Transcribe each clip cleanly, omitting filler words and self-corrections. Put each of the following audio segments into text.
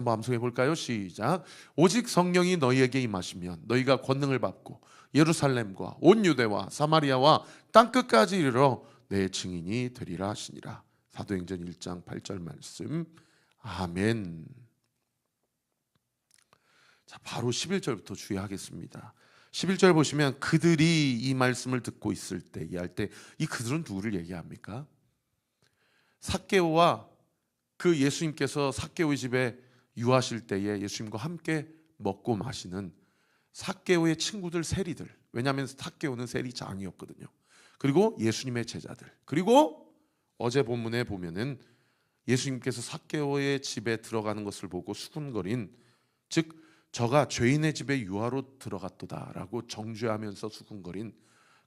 한번 함성해 볼까요? 시작. 오직 성령이 너희에게 임하시면 너희가 권능을 받고 예루살렘과 온 유대와 사마리아와 땅끝까지 이르러 내 증인이 되리라 하시니라. 사도행전 1장 8절 말씀. 아멘. 자, 바로 11절부터 주의하겠습니다. 11절 보시면 그들이 이 말씀을 듣고 있을 때, 이 할 때, 이 그들은 누구를 얘기합니까? 삭개오와 그 예수님께서 삭개오의 집에 유하실 때에 예수님과 함께 먹고 마시는 삭개오의 친구들, 세리들. 왜냐하면 삭개오는 세리장이었거든요. 그리고 예수님의 제자들. 그리고 어제 본문에 보면은 예수님께서 삭개오의 집에 들어가는 것을 보고 수군거린, 즉 저가 죄인의 집에 유하로 들어갔도다라고 정죄하면서 수군거린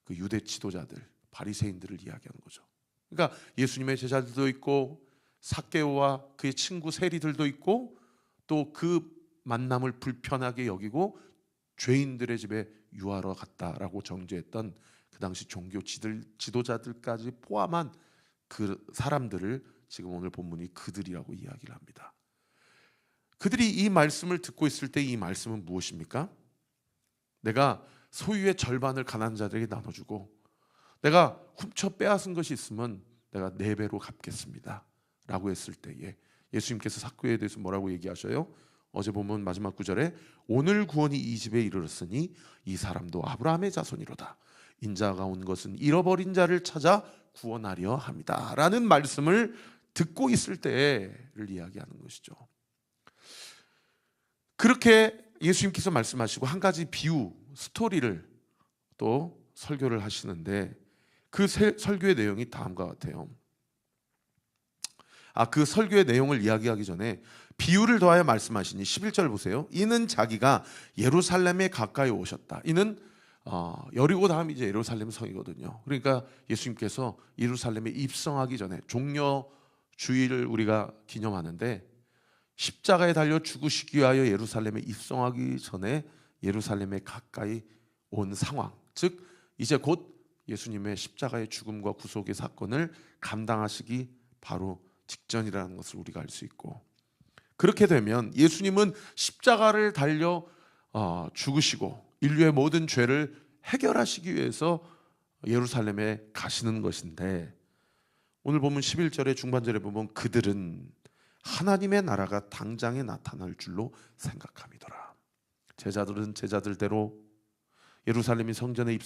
그 유대 지도자들, 바리새인들을 이야기하는 거죠. 그러니까 예수님의 제자들도 있고 삭개오와 그의 친구 세리들도 있고 또 그 만남을 불편하게 여기고 죄인들의 집에 유하러 갔다라고 정죄했던 그 당시 종교 지도자들까지 포함한 그 사람들을 지금 오늘 본문이 그들이라고 이야기를 합니다. 그들이 이 말씀을 듣고 있을 때 이 말씀은 무엇입니까? 내가 소유의 절반을 가난한 자들에게 나눠주고 내가 훔쳐 빼앗은 것이 있으면 내가 4배로 갚겠습니다 라고 했을 때에 예수님께서 삭개오에 대해서 뭐라고 얘기하셔요? 어제 보면 마지막 구절에 오늘 구원이 이 집에 이르렀으니 이 사람도 아브라함의 자손이로다. 인자가 온 것은 잃어버린 자를 찾아 구원하려 함이다 라는 말씀을 듣고 있을 때를 이야기하는 것이죠. 그렇게 예수님께서 말씀하시고 한 가지 비유, 스토리를 또 설교를 하시는데 그 설교의 내용이 다음과 같아요. 그 설교의 내용을 이야기하기 전에 비유를 더하여 말씀하시니 11절 보세요. 이는 자기가 예루살렘에 가까이 오셨다. 이는 여리고 다음이 이제 예루살렘 성이거든요. 그러니까 예수님께서 예루살렘에 입성하기 전에 종려 주일을 우리가 기념하는데 십자가에 달려 죽으시기 위하여 예루살렘에 입성하기 전에 예루살렘에 가까이 온 상황, 즉 이제 곧 예수님의 십자가의 죽음과 구속의 사건을 감당하시기 바로 직전이라는 것을 우리가 알 수 있고, 그렇게 되면 예수님은 십자가를 달려 죽으시고 인류의 모든 죄를 해결하시기 위해서 예루살렘에 가시는 것인데, 오늘 보면 11절의 중반절에 보면 그들은 하나님의 나라가 당장에 나타날 줄로 생각함이더라. 제자들은 제자들대로 예루살렘 성전에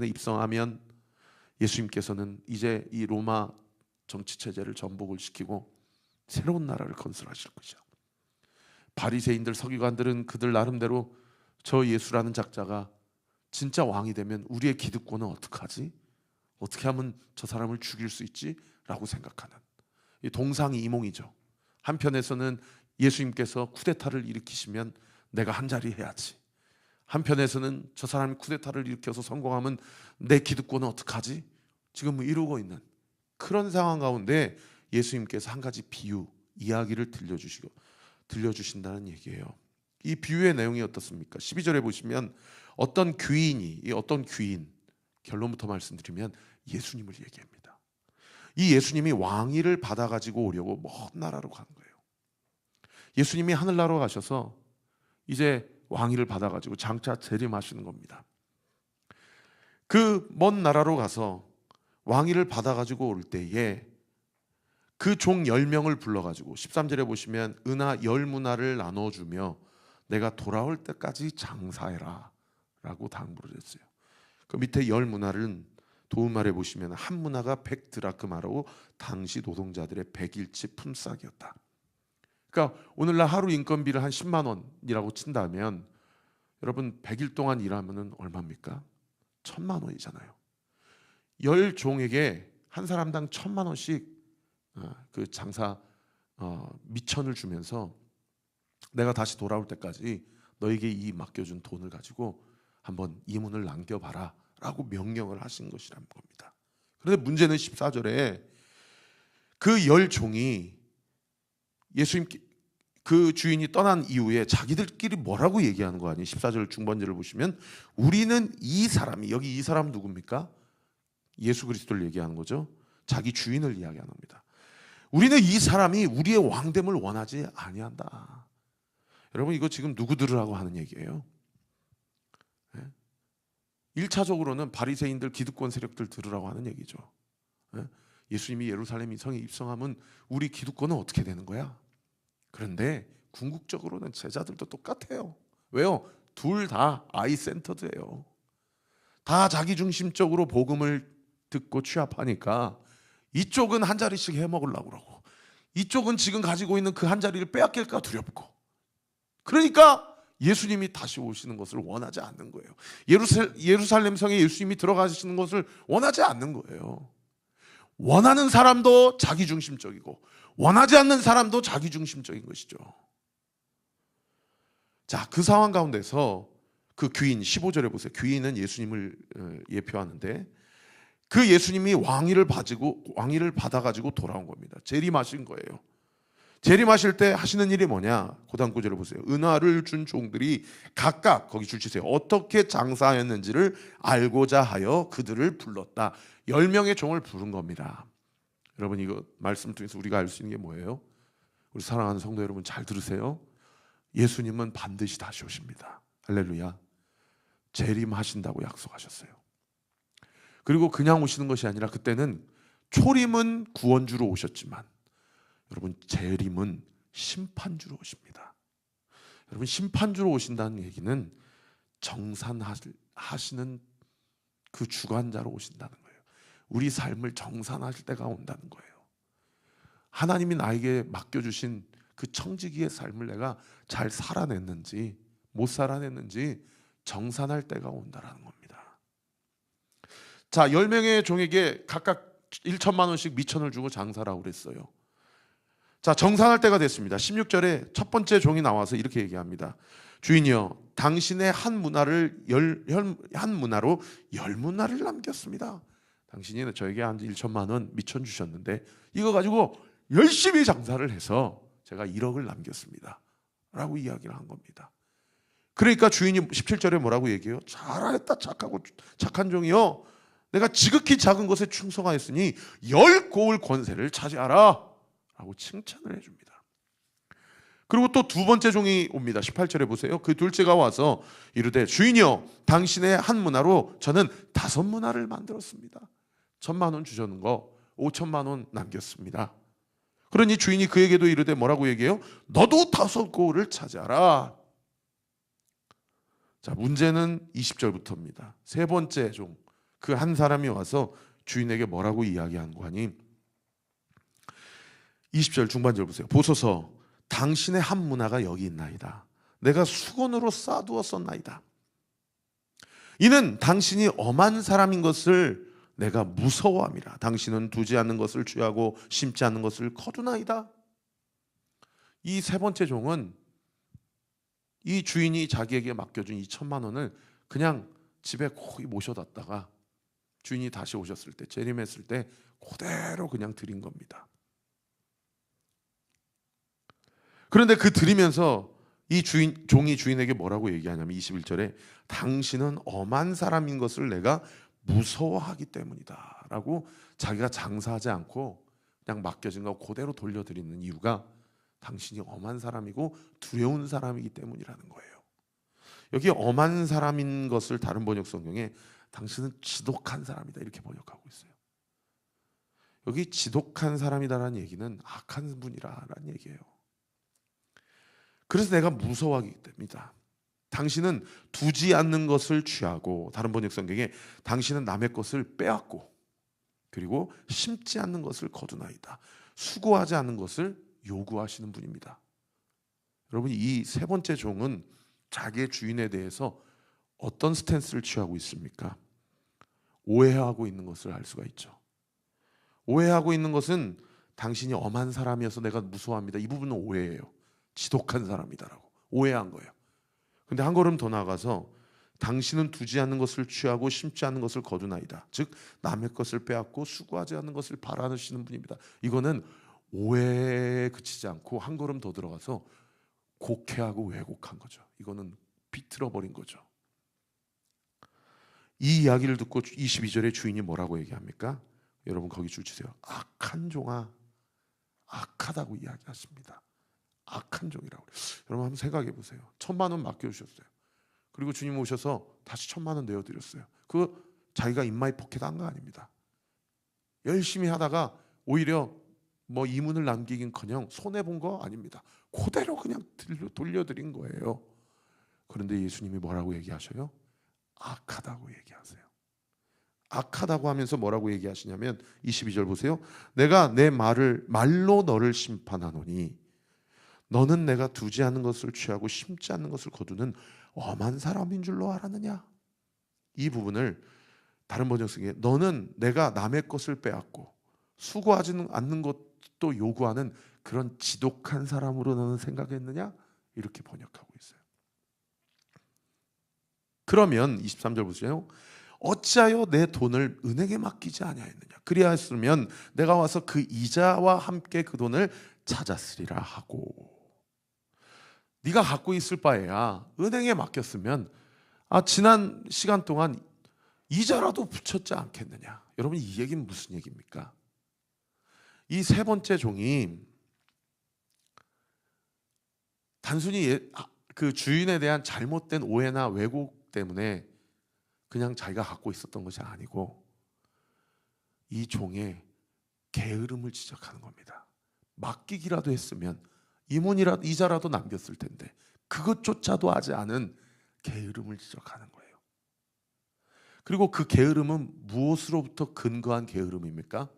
입성하면 예수님께서는 이제 이 로마 정치 체제를 전복을 시키고 새로운 나라를 건설하실 것이야. 바리새인들, 서기관들은 그들 나름대로 저 예수라는 작자가 진짜 왕이 되면 우리의 기득권은 어떡하지? 어떻게 하면 저 사람을 죽일 수 있지? 라고 생각하는 이 동상이몽이죠. 한편에서는 예수님께서 쿠데타를 일으키시면 내가 한 자리 해야지. 한편에서는 저 사람이 쿠데타를 일으켜서 성공하면 내 기득권은 어떡하지? 지금 이루고 있는 그런 상황 가운데 예수님께서 한 가지 비유, 이야기를 들려주신다는 얘기예요. 이 비유의 내용이 어떻습니까? 12절에 보시면 어떤 귀인, 결론부터 말씀드리면 예수님을 얘기합니다. 이 예수님이 왕위를 받아가지고 오려고 먼 나라로 가는 거예요. 예수님이 하늘나라로 가셔서 이제 왕위를 받아가지고 장차 재림하시는 겁니다. 그 먼 나라로 가서 왕위를 받아가지고 올 때에 그 종 10명을 불러가지고 13절에 보시면 은하 10문화를 나눠주며 내가 돌아올 때까지 장사해라 라고 당부를 했어요. 그 밑에 10문화는 도움말에 보시면 한 문화가 100드라크마로 당시 노동자들의 100일치 품삯이었다. 그러니까 오늘날 하루 인건비를 한 10만 원이라고 친다면 여러분 100일 동안 일하면 얼마입니까? 1000만 원이잖아요. 10종에게 한 사람당 1000만 원씩 그 장사 미천을 주면서 내가 다시 돌아올 때까지 너에게 이 맡겨준 돈을 가지고 한번 이문을 남겨봐라 라고 명령을 하신 것이라는 겁니다. 그런데 문제는 14절에 그 10종이 예수님 그 주인이 떠난 이후에 자기들끼리 뭐라고 얘기하는 거 아니에요? 14절 중반절을 보시면 우리는 이 사람이, 여기 이 사람 누굽니까? 예수 그리스도를 얘기하는 거죠. 자기 주인을 이야기하는 겁니다. 우리는 이 사람이 우리의 왕됨을 원하지 아니한다. 여러분, 이거 지금 누구 들으라고 하는 얘기예요? 1차적으로는 바리새인들, 기득권 세력들 들으라고 하는 얘기죠. 예수님이 예루살렘 성에 입성하면 우리 기득권은 어떻게 되는 거야? 그런데 궁극적으로는 제자들도 똑같아요. 왜요? 둘 다 아이 센터드예요. 다 자기중심적으로 복음을 듣고 취합하니까 이쪽은 한 자리씩 해먹으려고 그러고 이쪽은 지금 가지고 있는 그 한 자리를 빼앗길까 두렵고, 그러니까 예수님이 다시 오시는 것을 원하지 않는 거예요. 예루살렘 성에 예수님이 들어가시는 것을 원하지 않는 거예요. 원하는 사람도 자기중심적이고 원하지 않는 사람도 자기중심적인 것이죠. 자, 그 상황 가운데서 그 귀인, 15절에 보세요. 귀인은 예수님을 예표하는데 그 예수님이 왕위를 받아가지고 돌아온 겁니다. 재림하신 거예요. 재림하실 때 하시는 일이 뭐냐? 그 다음 구절을 보세요. 은화를 준 종들이 각각, 거기 줄 치세요, 어떻게 장사하였는지를 알고자 하여 그들을 불렀다. 10명의 종을 부른 겁니다. 여러분, 이거 말씀 통해서 우리가 알 수 있는 게 뭐예요? 우리 사랑하는 성도 여러분, 잘 들으세요. 예수님은 반드시 다시 오십니다. 할렐루야. 재림하신다고 약속하셨어요. 그리고 그냥 오시는 것이 아니라 그때는 초림은 구원주로 오셨지만 여러분, 재림은 심판주로 오십니다. 여러분, 심판주로 오신다는 얘기는 정산하시는 그 주관자로 오신다는 거예요. 우리 삶을 정산하실 때가 온다는 거예요. 하나님이 나에게 맡겨주신 그 청지기의 삶을 내가 잘 살아냈는지 못 살아냈는지 정산할 때가 온다라는 겁니다. 자, 10명의 종에게 각각 1천만 원씩 미천을 주고 장사라고 그랬어요. 자, 정산할 때가 됐습니다. 16절에 첫 번째 종이 나와서 이렇게 얘기합니다. 주인이여, 당신의 한 문화로 10문화를 남겼습니다. 당신이 저에게 한 1천만 원 미천 주셨는데 이거 가지고 열심히 장사를 해서 제가 1억을 남겼습니다 라고 이야기를 한 겁니다. 그러니까 주인이 17절에 뭐라고 얘기해요? 잘하였다 착한 종이여, 내가 지극히 작은 것에 충성하였으니 10고을 권세를 차지하라 라고 칭찬을 해줍니다. 그리고 또 두 번째 종이 옵니다. 18절에 보세요. 그 둘째가 와서 이르되 주인이여, 당신의 한 문화로 저는 5문화를 만들었습니다. 1,000만 원 주셨는 거 5천만 원 남겼습니다. 그러니 주인이 그에게도 이르되 뭐라고 얘기해요? 너도 5고을을 차지하라. 자, 문제는 20절부터입니다. 세 번째 종, 그 한 사람이 와서 주인에게 뭐라고 이야기한 거 아니? 20절 중반절 보세요. 보소서, 당신의 한 문화가 여기 있나이다. 내가 수건으로 싸두었었나이다. 이는 당신이 엄한 사람인 것을 내가 무서워함이라. 당신은 두지 않는 것을 취하고 심지 않는 것을 거두나이다. 이 세 번째 종은 이 주인이 자기에게 맡겨준 2천만 원을 그냥 집에 거의 모셔놨다가 주인이 다시 오셨을 때, 재림했을 때 그대로 그냥 드린 겁니다. 그런데 그 드리면서 이 종이 주인에게 뭐라고 얘기하냐면 21절에 당신은 엄한 사람인 것을 내가 무서워하기 때문이다 라고, 자기가 장사하지 않고 그냥 맡겨진 거 그대로 돌려드리는 이유가 당신이 엄한 사람이고 두려운 사람이기 때문이라는 거예요. 여기 엄한 사람인 것을 다른 번역 성경에 당신은 지독한 사람이다 이렇게 번역하고 있어요. 여기 지독한 사람이다라는 얘기는 악한 분이라는 얘기예요. 그래서 내가 무서워하기 때문이다. 당신은 두지 않는 것을 취하고, 다른 번역 성경에 당신은 남의 것을 빼앗고, 그리고 심지 않는 것을 거두나이다. 수고하지 않는 것을 요구하시는 분입니다. 여러분, 이 세 번째 종은 자기의 주인에 대해서 어떤 스탠스를 취하고 있습니까? 오해하고 있는 것을 알 수가 있죠. 오해하고 있는 것은 당신이 엄한 사람이어서 내가 무서워합니다. 이 부분은 오해예요. 지독한 사람이다라고 오해한 거예요. 근데 한 걸음 더 나아가서 당신은 두지 않는 것을 취하고 심지 않는 것을 거두나이다. 즉 남의 것을 빼앗고 수고하지 않는 것을 바라시는 분입니다. 이거는 오해에 그치지 않고 한 걸음 더 들어가서 곡해하고 왜곡한 거죠. 이거는 비틀어 버린 거죠. 이 이야기를 듣고 22절에 주인이 뭐라고 얘기합니까? 여러분 거기 줄 치세요. 악한 종아, 악하다고 이야기하십니다. 악한 종이라고. 여러분 한번 생각해 보세요. 1,000만 원 맡겨주셨어요. 그리고 주님 오셔서 다시 1,000만 원 내어드렸어요. 그거 자기가 인마이 포켓한 거 아닙니다. 열심히 하다가 오히려 뭐 이문을 남기긴커녕 손해 본 거 아닙니다. 그대로 그냥 돌려드린 거예요. 그런데 예수님이 뭐라고 얘기하셔요? 악하다고 얘기하세요. 악하다고 하면서 뭐라고 얘기하시냐면 22절 보세요. 내가 내 말로 너를 심판하노니 너는 내가 두지 않는 것을 취하고 심지 않는 것을 거두는 엄한 사람인 줄로 알았느냐? 이 부분을 다른 번역 속에 너는 내가 남의 것을 빼앗고 수고하지 않는 것도 요구하는 그런 지독한 사람으로 너는 생각했느냐? 이렇게 번역하고 있어요. 그러면 23절 보세요. 어찌하여 내 돈을 은행에 맡기지 아니하였느냐? 그리하였으면 내가 와서 그 이자와 함께 그 돈을 찾았으리라 하고. 네가 갖고 있을 바에야 은행에 맡겼으면 지난 시간 동안 이자라도 붙였지 않겠느냐? 여러분 이 얘기는 무슨 얘기입니까? 이 세 번째 종이 단순히 그 주인에 대한 잘못된 오해나 왜곡 때문에 그냥 자기가 갖고 있었던 것이 아니고 이 종의 게으름을 지적하는 겁니다. 맡기기라도 했으면 이자라도 남겼을 텐데 그것조차도 하지 않은 게으름을 지적하는 거예요. 그리고 그 게으름은 무엇으로부터 근거한 게으름입니까?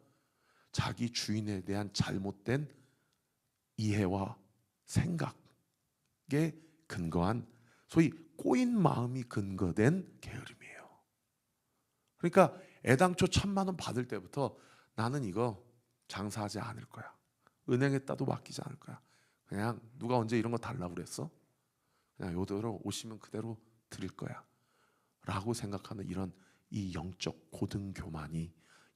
자기 주인에 대한 잘못된 이해와 생각에 근거한 소위 꼬인 마음이 근거된 게으름이에요. 그러니까 애당초 1,000만 원 받을 때부터 나는 이거 장사하지 않을 거야. 은행에다도 맡기지 않을 거야. 그냥 누가 언제 이런 거 달라고 그랬어? 그냥 요대로 오시면 그대로 드릴 거야. 라고 생각하는 이런 이 영적 고등교만이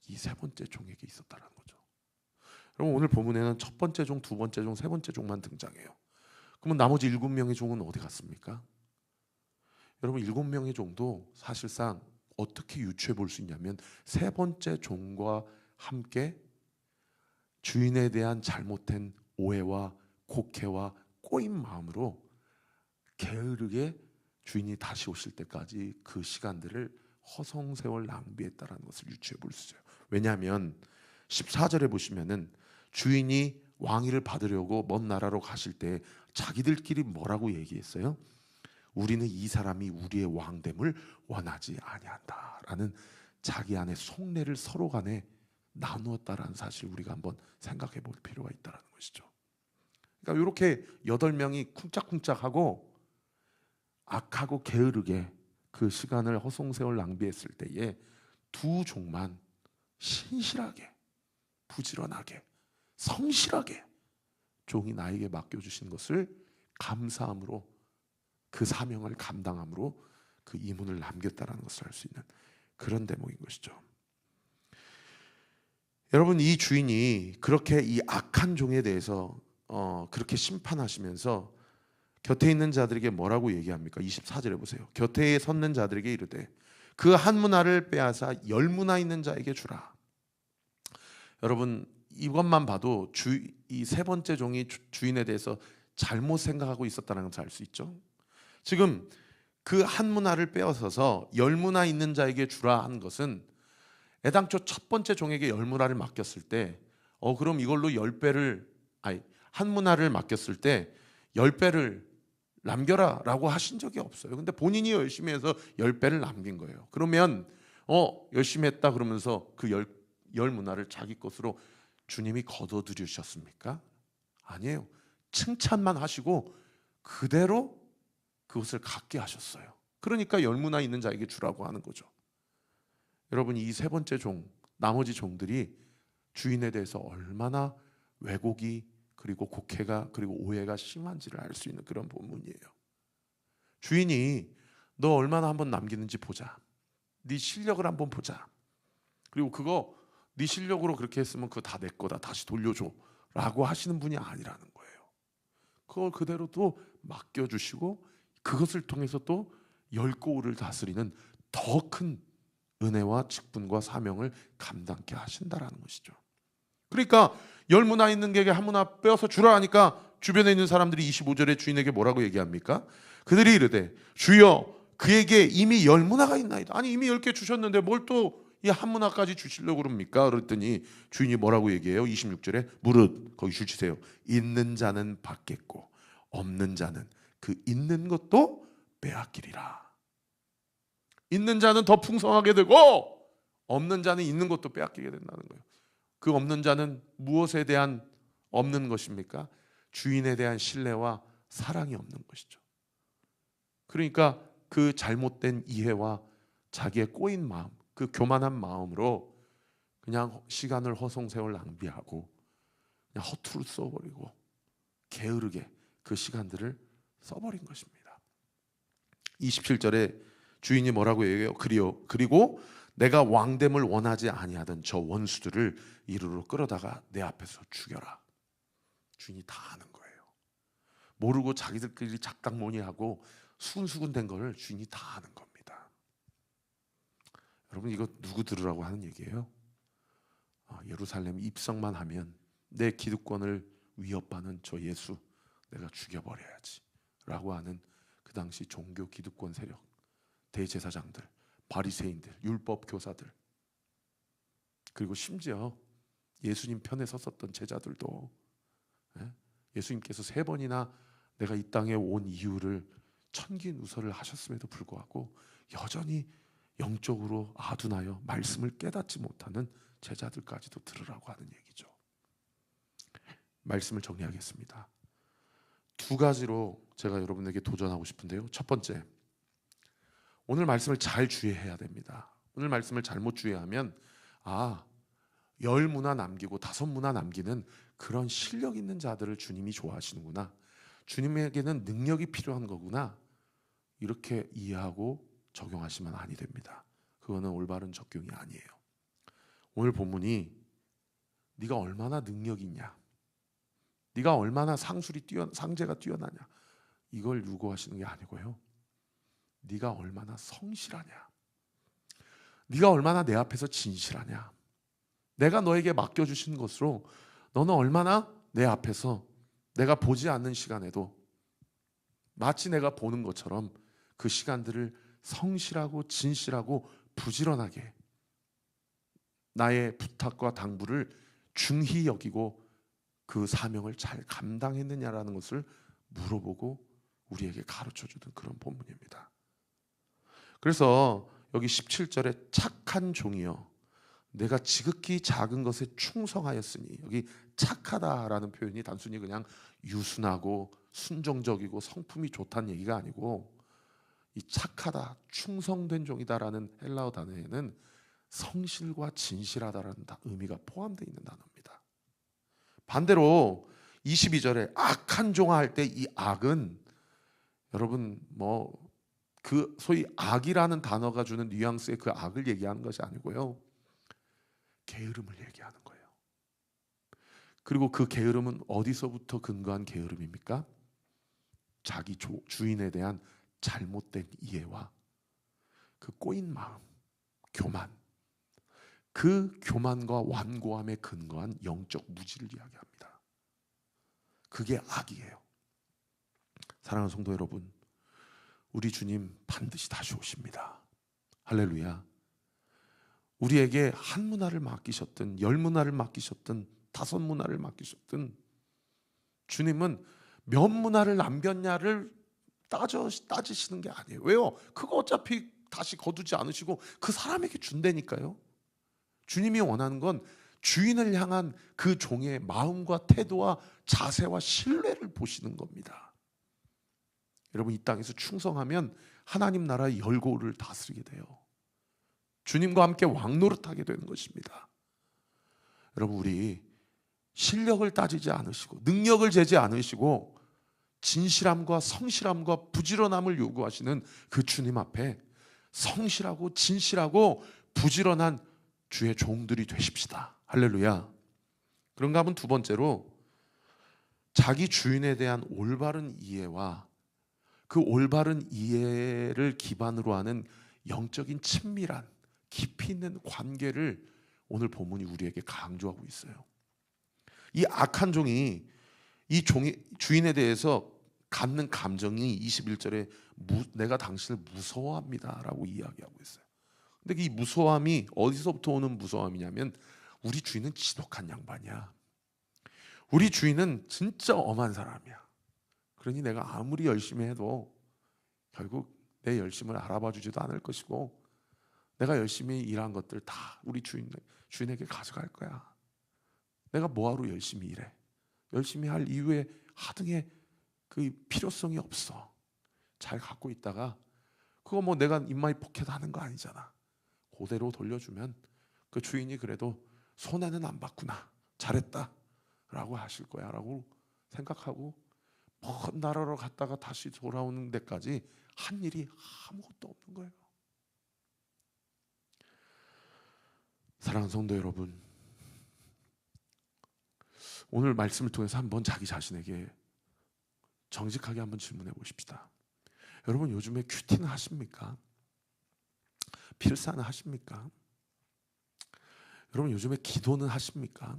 이 세 번째 종에게 있었다는 거죠. 여러분 오늘 본문에는 첫 번째 종, 두 번째 종, 세 번째 종만 등장해요. 그러면 나머지 7명의 종은 어디 갔습니까? 여러분 7명의 종도 사실상 어떻게 유추해 볼 수 있냐면 세 번째 종과 함께 주인에 대한 잘못된 오해와 곡해와 꼬인 마음으로 게으르게 주인이 다시 오실 때까지 그 시간들을 허송세월 낭비했다는 것을 유추해 볼 수 있어요. 왜냐하면 14절에 보시면은 주인이 왕위를 받으려고 먼 나라로 가실 때 자기들끼리 뭐라고 얘기했어요? 우리는 이 사람이 우리의 왕됨을 원하지 아니한다라는 자기 안에 속내를 서로 간에 나누었다라는 사실 우리가 한번 생각해 볼 필요가 있다는 것이죠. 그러니까 이렇게 8명이 쿵짝쿵짝하고 악하고 게으르게 그 시간을 허송세월 낭비했을 때에 두 종만 신실하게 부지런하게 성실하게 종이 나에게 맡겨주신 것을 감사함으로 그 사명을 감당함으로 그 이문을 남겼다는 것을 알 수 있는 그런 대목인 것이죠. 여러분 이 주인이 그렇게 이 악한 종에 대해서 그렇게 심판하시면서 곁에 있는 자들에게 뭐라고 얘기합니까? 24절에 보세요. 곁에 섰는 자들에게 이르되 그 한 문화를 빼앗아 10문화 있는 자에게 주라. 여러분 이것만 봐도 이 세 번째 종이 주인에 대해서 잘못 생각하고 있었다는 것을 알 수 있죠. 지금 그 한 문화를 빼앗아서 10문화 있는 자에게 주라 한 것은 애당초 첫 번째 종에게 10문화를 맡겼을 때 그럼 이걸로 10배를 한 문화를 맡겼을 때 10배를 남겨라 라고 하신 적이 없어요. 근데 본인이 열심히 해서 10배를 남긴 거예요. 그러면 열심히 했다 그러면서 그 10문화를 자기 것으로 주님이 거둬들이셨습니까? 아니에요. 칭찬만 하시고 그대로 그것을 갖게 하셨어요. 그러니까 10문화 있는 자에게 주라고 하는 거죠. 여러분 이 세 번째 종, 나머지 종들이 주인에 대해서 얼마나 왜곡이 그리고 곡해가 그리고 오해가 심한지를 알 수 있는 그런 본문이에요. 주인이 너 얼마나 한번 남기는지 보자. 네 실력을 한번 보자. 그리고 그거 네 실력으로 그렇게 했으면 그거 다 내 거다. 다시 돌려줘. 라고 하시는 분이 아니라는 거예요. 그걸 그대로 또 맡겨주시고 그것을 통해서 또 10고을을 다스리는 더 큰 은혜와 직분과 사명을 감당케 하신다라는 것이죠. 그러니까 10문화 있는 개에게 한 문화 빼어서 주라 하니까 주변에 있는 사람들이 25절에 주인에게 뭐라고 얘기합니까? 그들이 이르되 주여 그에게 이미 10문화가 있나이다. 아니 이미 10개 주셨는데 뭘 또 이 한 문화까지 주시려고 그럽니까? 그랬더니 주인이 뭐라고 얘기해요? 26절에 무릇 거기 줄 치세요. 있는 자는 받겠고 없는 자는 그 있는 것도 빼앗기리라. 있는 자는 더 풍성하게 되고 없는 자는 있는 것도 빼앗기게 된다는 거예요. 그 없는 자는 무엇에 대한 없는 것입니까? 주인에 대한 신뢰와 사랑이 없는 것이죠. 그러니까 그 잘못된 이해와 자기의 꼬인 마음, 그 교만한 마음으로 그냥 시간을 허송세월 낭비하고 그냥 허투루 써버리고 게으르게 그 시간들을 써버린 것입니다. 27절에 주인이 뭐라고 얘기해요? 그리고 내가 왕됨을 원하지 아니하던 저 원수들을 이리로 끌어다가 내 앞에서 죽여라. 주인이 다 아는 거예요. 모르고 자기들끼리 작당모니하고 수근수근된 거를 주인이 다 아는 겁니다. 여러분 이거 누구 들으라고 하는 얘기예요? 예루살렘 입성만 하면 내 기득권을 위협하는 저 예수 내가 죽여버려야지 라고 하는 그 당시 종교 기득권 세력, 대제사장들, 바리새인들, 율법 교사들, 그리고 심지어 예수님 편에 섰었던 제자들도 예수님께서 3번이나 내가 이 땅에 온 이유를 천기누설을 하셨음에도 불구하고 여전히 영적으로 아둔하여 말씀을 깨닫지 못하는 제자들까지도 들으라고 하는 얘기죠. 말씀을 정리하겠습니다. 2가지로 제가 여러분에게 도전하고 싶은데요. 첫 번째, 오늘 말씀을 잘 주의해야 됩니다. 오늘 말씀을 잘못 주의하면 10문화 남기고 5문화 남기는 그런 실력 있는 자들을 주님이 좋아하시는구나, 주님에게는 능력이 필요한 거구나, 이렇게 이해하고 적용하시면 아니 됩니다. 그거는 올바른 적용이 아니에요. 오늘 본문이 네가 얼마나 능력 있냐, 네가 얼마나 상제가 뛰어나냐, 이걸 요구하시는 게 아니고요. 네가 얼마나 성실하냐, 네가 얼마나 내 앞에서 진실하냐, 내가 너에게 맡겨주신 것으로 너는 얼마나 내 앞에서 내가 보지 않는 시간에도 마치 내가 보는 것처럼 그 시간들을 성실하고 진실하고 부지런하게 나의 부탁과 당부를 중히 여기고 그 사명을 잘 감당했느냐라는 것을 물어보고 우리에게 가르쳐주는 그런 본문입니다. 그래서 여기 17절에 착한 종이여 내가 지극히 작은 것에 충성하였으니, 여기 착하다라는 표현이 단순히 그냥 유순하고 순종적이고 성품이 좋다는 얘기가 아니고, 이 착하다, 충성된 종이다라는 헬라어 단어에는 성실과 진실하다라는 의미가 포함되어 있는 단어입니다. 반대로 22절에 악한 종아 할 때 이 악은 여러분 그 소위 악이라는 단어가 주는 뉘앙스의 그 악을 얘기하는 것이 아니고요, 게으름을 얘기하는 거예요. 그리고 그 게으름은 어디서부터 근거한 게으름입니까? 자기 주인에 대한 잘못된 이해와 그 꼬인 마음, 교만, 그 교만과 완고함에 근거한 영적 무지를 이야기합니다. 그게 악이에요. 사랑하는 성도 여러분, 우리 주님 반드시 다시 오십니다. 할렐루야. 우리에게 한 문화를 맡기셨든 10문화를 맡기셨든 5문화를 맡기셨든 주님은 몇 문화를 남겼냐를 따지시는 게 아니에요. 왜요? 그거 어차피 다시 거두지 않으시고 그 사람에게 준다니까요. 주님이 원하는 건 주인을 향한 그 종의 마음과 태도와 자세와 신뢰를 보시는 겁니다. 여러분, 이 땅에서 충성하면 하나님 나라의 열고를 다스리게 돼요. 주님과 함께 왕노릇하게 되는 것입니다. 여러분, 우리 실력을 따지지 않으시고 능력을 재지 않으시고 진실함과 성실함과 부지런함을 요구하시는 그 주님 앞에 성실하고 진실하고 부지런한 주의 종들이 되십시다. 할렐루야. 그런가 하면 2번째로 자기 주인에 대한 올바른 이해와 그 올바른 이해를 기반으로 하는 영적인 친밀한 깊이 있는 관계를 오늘 본문이 우리에게 강조하고 있어요. 이 악한 종이 이 종이 주인에 대해서 갖는 감정이 21절에 내가 당신을 무서워합니다라고 이야기하고 있어요. 근데 이 무서워함이 어디서부터 오는 무서워함이냐면 우리 주인은 지독한 양반이야. 우리 주인은 진짜 엄한 사람이야. 그러니 내가 아무리 열심히 해도 결국 내 열심을 알아봐 주지도 않을 것이고 내가 열심히 일한 것들 다 우리 주인에게 가져갈 거야. 내가 뭐하러 열심히 일해? 열심히 할 이유에 하등의 그 필요성이 없어. 잘 갖고 있다가 그거 뭐 내가 입마이 포켓하는 거 아니잖아. 그대로 돌려주면 그 주인이 그래도 손해는 안 봤구나, 잘했다 라고 하실 거야 라고 생각하고 먼 나라로 갔다가 다시 돌아오는 데까지 한 일이 아무것도 없는 거예요. 사랑하는 성도 여러분, 오늘 말씀을 통해서 한번 자기 자신에게 정직하게 한번 질문해 보십시다. 여러분 요즘에 큐티는 하십니까? 필사는 하십니까? 여러분 요즘에 기도는 하십니까?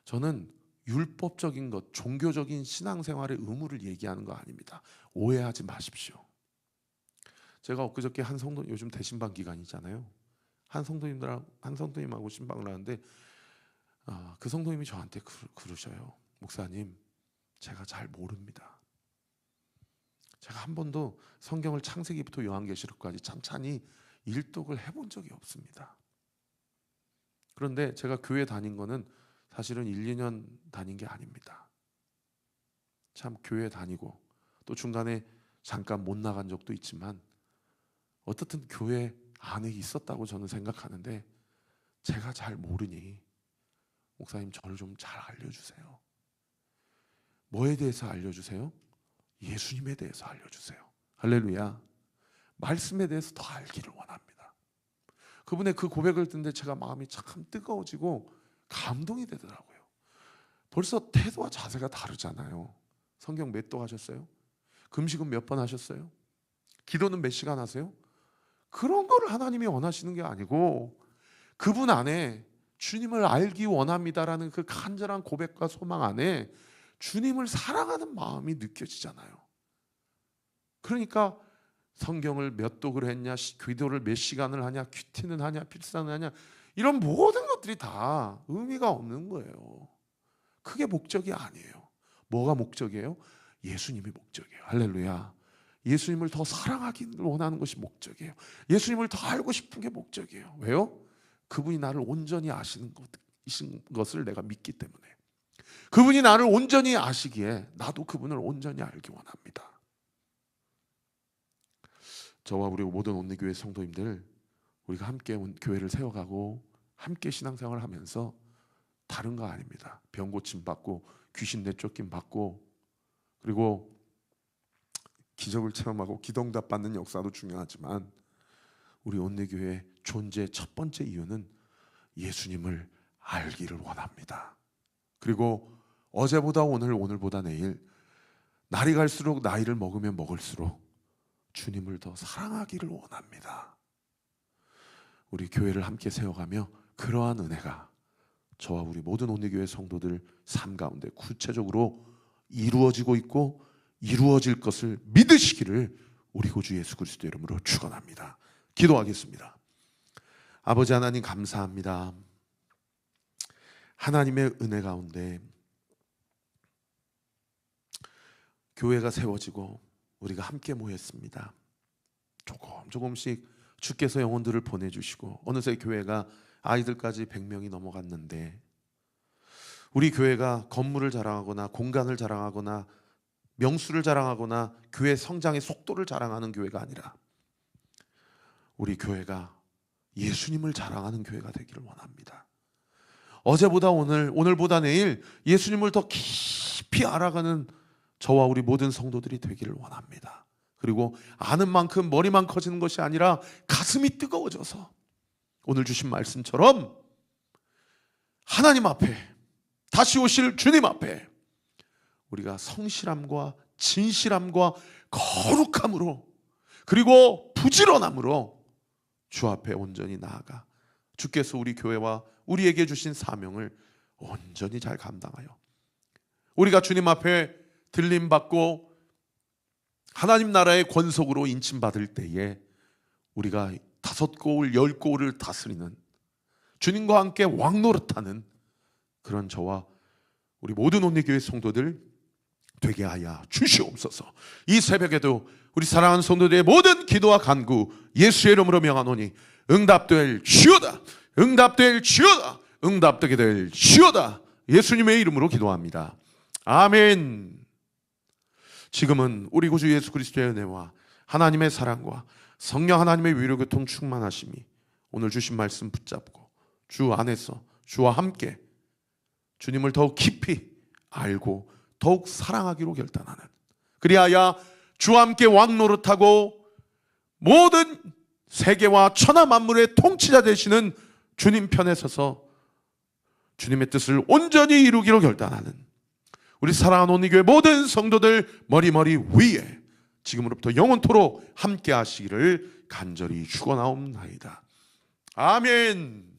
저는 율법적인 것, 종교적인 신앙생활의 의무를 얘기하는 거 아닙니다. 오해하지 마십시오. 제가 엊그저께 한 성도, 요즘 대신방 기간이잖아요. 한 성도님하고 신방을 하는데 그 성도님이 저한테 그러셔요. 목사님, 제가 잘 모릅니다. 제가 한 번도 성경을 창세기부터 요한계시록까지 찬찬히 일독을 해본 적이 없습니다. 그런데 제가 교회 다닌 거는 사실은 1, 2년 다닌 게 아닙니다. 참 교회 다니고 또 중간에 잠깐 못 나간 적도 있지만 어떻든 교회 안에 있었다고 저는 생각하는데 제가 잘 모르니 목사님 저를 좀 잘 알려주세요. 뭐에 대해서 알려주세요? 예수님에 대해서 알려주세요. 할렐루야. 말씀에 대해서 더 알기를 원합니다. 그분의 그 고백을 듣는데 제가 마음이 참 뜨거워지고 감동이 되더라고요. 벌써 태도와 자세가 다르잖아요. 성경 몇 도 하셨어요? 금식은 몇 번 하셨어요? 기도는 몇 시간 하세요? 그런 거를 하나님이 원하시는 게 아니고 그분 안에 주님을 알기 원합니다라는 그 간절한 고백과 소망 안에 주님을 사랑하는 마음이 느껴지잖아요. 그러니까 성경을 몇 독을 했냐, 기도를 몇 시간을 하냐, 큐티는 하냐, 필사는 하냐, 이런 모든 것들이 다 의미가 없는 거예요. 그게 목적이 아니에요. 뭐가 목적이에요? 예수님이 목적이에요. 할렐루야. 예수님을 더 사랑하기를 원하는 것이 목적이에요. 예수님을 더 알고 싶은 게 목적이에요. 왜요? 그분이 나를 온전히 아시는 것을 내가 믿기 때문에. 그분이 나를 온전히 아시기에 나도 그분을 온전히 알기 원합니다. 저와 우리 모든 온리교회 성도님들, 우리가 함께 교회를 세워가고 함께 신앙생활을 하면서 다른 거 아닙니다. 병 고침 받고 귀신 내쫓김 받고 그리고 기적을 체험하고 기도응답 받는 역사도 중요하지만 우리 온리교회 존재의 첫 번째 이유는 예수님을 알기를 원합니다. 그리고 어제보다 오늘, 오늘보다 내일, 날이 갈수록 나이를 먹으면 먹을수록 주님을 더 사랑하기를 원합니다. 우리 교회를 함께 세워가며 그러한 은혜가 저와 우리 모든 온리교회 성도들 삶 가운데 구체적으로 이루어지고 있고 이루어질 것을 믿으시기를 우리 구주 예수 그리스도 이름으로 축원합니다. 기도하겠습니다. 아버지 하나님 감사합니다. 하나님의 은혜 가운데 교회가 세워지고 우리가 함께 모였습니다. 조금씩 주께서 영혼들을 보내주시고 어느새 교회가 아이들까지 100명이 넘어갔는데 우리 교회가 건물을 자랑하거나 공간을 자랑하거나 명수를 자랑하거나 교회 성장의 속도를 자랑하는 교회가 아니라 우리 교회가 예수님을 자랑하는 교회가 되기를 원합니다. 어제보다 오늘, 오늘보다 내일 예수님을 더 깊이 알아가는 저와 우리 모든 성도들이 되기를 원합니다. 그리고 아는 만큼 머리만 커지는 것이 아니라 가슴이 뜨거워져서 오늘 주신 말씀처럼 하나님 앞에 다시 오실 주님 앞에 우리가 성실함과 진실함과 거룩함으로 그리고 부지런함으로 주 앞에 온전히 나아가 주께서 우리 교회와 우리에게 주신 사명을 온전히 잘 감당하여 우리가 주님 앞에 들림받고 하나님 나라의 권속으로 인침받을 때에 우리가 5고을 10고을을 다스리는 주님과 함께 왕노릇하는 그런 저와 우리 모든 온리교회 성도들 되게 하여 주시옵소서. 이 새벽에도 우리 사랑하는 성도들의 모든 기도와 간구 예수의 이름으로 명하노니 응답될 주여다, 응답될 주여다, 응답되게 될 주여다. 예수님의 이름으로 기도합니다. 아멘. 지금은 우리 구주 예수 그리스도의 은혜와 하나님의 사랑과 성령 하나님의 위로 교통 충만하심이 오늘 주신 말씀 붙잡고 주 안에서 주와 함께 주님을 더욱 깊이 알고 더욱 사랑하기로 결단하는, 그리하여 주와 함께 왕노릇하고 모든 세계와 천하 만물의 통치자 되시는 주님 편에 서서 주님의 뜻을 온전히 이루기로 결단하는 우리 사랑하는 온리교회 모든 성도들 머리 위에 지금으로부터 영원토록 함께 하시기를 간절히 축원하옵나이다. 아멘.